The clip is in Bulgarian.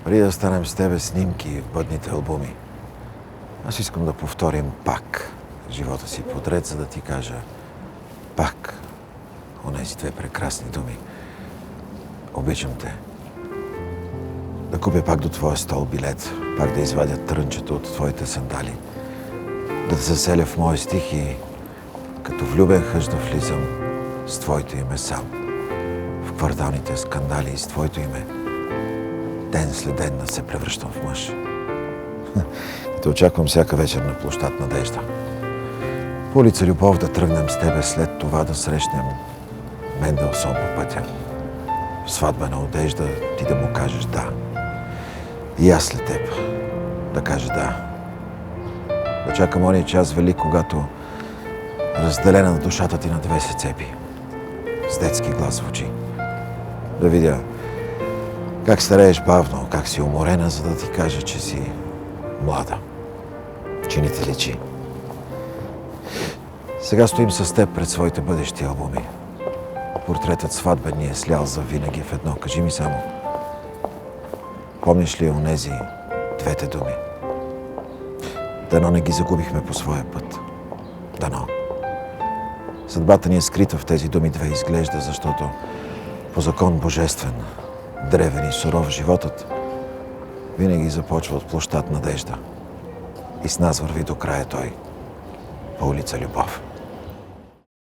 Преди да станем с тебе снимки в бъдните албуми, аз искам да повторим пак живота си подред, за да ти кажа пак онези две прекрасни думи. Обичам те. Да купя пак до твоя стол билет, пак да извадя трънчето от твоите сандали, да те заселя в мои стихи, като влюбен хъш да влизам с твоето име сам, в кварталните скандали с твоето име. Ден след ден да се превръщам в мъж. Те очаквам всяка вечер на площад Надежда. По улица Любов да тръгнем с тебе, след това да срещнем Менделсон по пътя. В сватбена одежда ти да му кажеш да. И аз след теб да кажа да. Да чакам ония час велик, когато разделена на душата ти на две се цепи. С детски глас в очи. Да видя как старееш бавно, как си уморена, за да ти кажа, че си млада. Че не ти личи. Сега стоим с теб пред своите бъдещи албуми. Портретът сватбен ни е слял за винаги в едно. Кажи ми само, помниш ли онези двете думи? Дано не ги загубихме по своя път. Дано. Съдбата ни е скрита в тези думи две, изглежда, защото по закон божествен, древен и суров, животът винаги започва от площад Надежда и с нас върви до края той, по улица Любов.